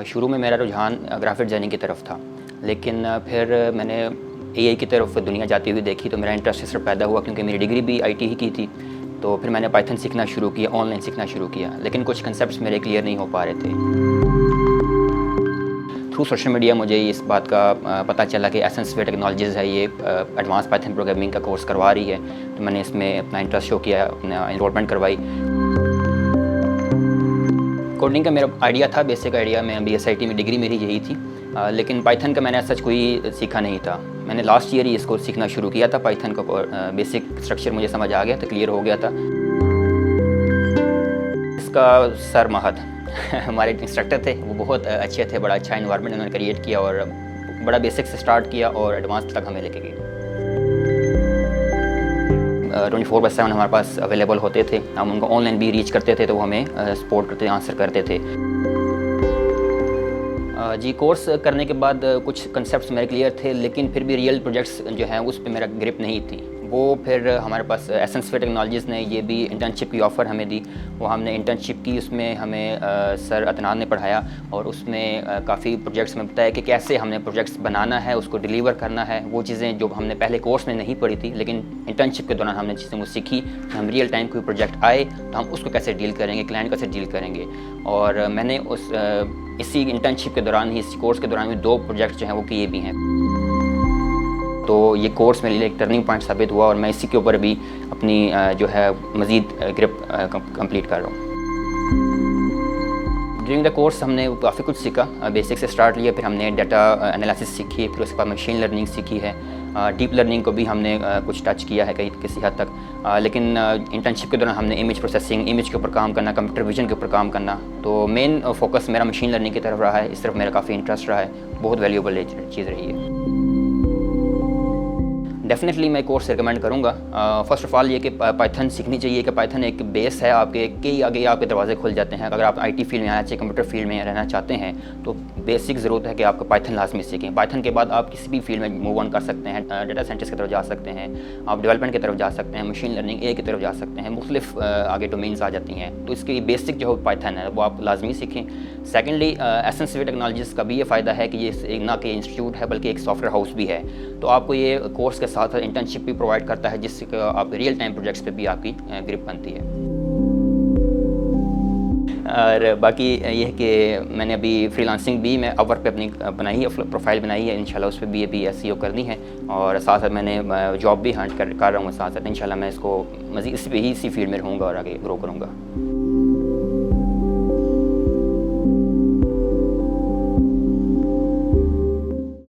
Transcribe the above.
शुरू में मेरा रुझान ग्राफिक डिज़ाइनिंग की तरफ था, लेकिन फिर मैंने एआई की तरफ दुनिया जाती हुई देखी तो मेरा इंटरेस्ट इस तरफ पैदा हुआ, क्योंकि मेरी डिग्री भी आईटी ही की थी। तो फिर मैंने पाइथन सीखना शुरू किया, ऑनलाइन सीखना शुरू किया, लेकिन कुछ कंसेप्ट्स मेरे क्लियर नहीं हो पा रहे थे। थ्रू सोशल मीडिया मुझे इस बात का पता चला कि एसेंसवेयर टेक्नोलॉजीज़ है, ये एडवांस पाइथन प्रोग्रामिंग का कोर्स करवा रही है। तो मैंने इसमें अपना इंटरेस्ट शो किया, अपना एनरोलमेंट करवाई। कोडिंग का मेरा आइडिया था, बेसिक आइडिया, मैं BSIT में डिग्री मेरी यही थी, लेकिन पाइथन का मैंने सच कोई सीखा नहीं था। मैंने लास्ट ईयर ही इसको सीखना शुरू किया था। पाइथन का बेसिक स्ट्रक्चर मुझे समझ आ गया था, क्लियर हो गया था। इसका सर महद हमारे इंस्ट्रक्टर थे, वो बहुत अच्छे थे, बड़ा अच्छा इन्वायरमेंट उन्होंने क्रिएट किया और बड़ा बेसिक से स्टार्ट किया और एडवांस तक हमें लेके गए। 24/7 हमारे पास अवेलेबल होते थे, हम उनको ऑनलाइन भी रीच करते थे, तो वो हमें सपोर्ट करते, आंसर करते थे। जी, कोर्स करने के बाद कुछ कंसेप्ट्स मेरे क्लियर थे, लेकिन फिर भी रियल प्रोजेक्ट्स जो हैं उस पे मेरा ग्रिप नहीं थी। वो फिर हमारे पास एसेंसवेयर टेक्नोलॉजीज़ ने ये भी इंटर्नशिप की ऑफ़र हमें दी। वो हमने इंटर्नशिप की, उसमें हमें सर अदनान ने पढ़ाया और उसमें काफ़ी प्रोजेक्ट्स में बताया कि कैसे हमने प्रोजेक्ट्स बनाना है, उसको डिलीवर करना है। वो चीज़ें जो हमने पहले कोर्स में नहीं पढ़ी थी, लेकिन इंटर्नशिप के दौरान हमने चीज़ें वो सीखी। हम रियल टाइम कोई प्रोजेक्ट आए तो हम उसको कैसे डील करेंगे, क्लाइंट कैसे डील करेंगे। और मैंने इसी इंटर्नशिप के दौरान ही, इस कोर्स के दौरान भी 2 प्रोजेक्ट जो हैं वो किए भी हैं। तो ये कोर्स मेरे लिए एक टर्निंग पॉइंट साबित हुआ और मैं इसी के ऊपर भी अपनी जो है मज़ीद ग्रिप कंप्लीट कर रहा हूँ। ड्यूरिंग द कोर्स हमने काफ़ी कुछ सीखा, बेसिक से स्टार्ट लिया, फिर हमने डाटा एनालिसिस सीखी, फिर उसके बाद मशीन लर्निंग सीखी है। डीप लर्निंग को भी हमने कुछ टच किया है किसी हद तक, लेकिन इंटर्नशिप के दौरान हमने इमेज प्रोसेसिंग, इमेज के ऊपर काम करना, कंप्यूटर विजन के ऊपर काम करना। तो मेन फोकस मेरा मशीन लर्निंग की तरफ रहा है, इस तरफ मेरा काफ़ी इंटरेस्ट रहा है, बहुत वैल्यूएबल चीज़ रही है। डेफिनेटली मैं कोर्स रिकमेंड करूँगा। फ़र्स्ट ऑफ़ ऑल ये कि पाइथन सीखनी चाहिए, कि पाइथन एक बेस है आपके, कई आगे आपके दरवाजे खुल जाते हैं। अगर आप आईटी फील्ड में आना चाहिए, कंप्यूटर फील्ड में रहना चाहते हैं, तो बेसिक ज़रूरत है कि आपको पाइथन लाजमी सीखें। पाइथन के बाद आप किसी भी फील्ड में मूव ऑन कर सकते हैं, डाटा साइंटिस्ट की तरफ जा सकते हैं, आप डेवलपमेंट की तरफ जा सकते हैं, मशीन लर्निंग ए की तरफ जा सकते हैं, मुख्तलिफ आगे डोमेन्स आ जाती हैं। तो इसकी बेसिक जो पाइथन है वो आप लाजमी सीखें। सेकेंडली, एसेंसवेयर टेक्नोलॉजीज़ का भी ये फ़ायदा है कि ये ना कि इंस्टीट्यूट है बल्कि एक सॉफ्टवेयर हाउस भी है। तो आपको ये कोर्स के साथ इंटर्नशिप भी प्रोवाइड करता है, जिससे आप रियल टाइम प्रोजेक्ट्स पे भी आपकी ग्रिप बनती है। और बाकी ये है कि मैंने अभी फ्रीलांसिंग भी मैं अपवर्क पे अपनी बनाई है, प्रोफाइल बनाई है। इंशाल्लाह उस पर भी अभी SEO करनी है और साथ साथ मैंने जॉब भी हंट कर रहा हूँ साथ साथ। इंशाल्लाह मैं इसको मज़ीद इसी फील्ड में रहूँगा और आगे ग्रो करूँगा।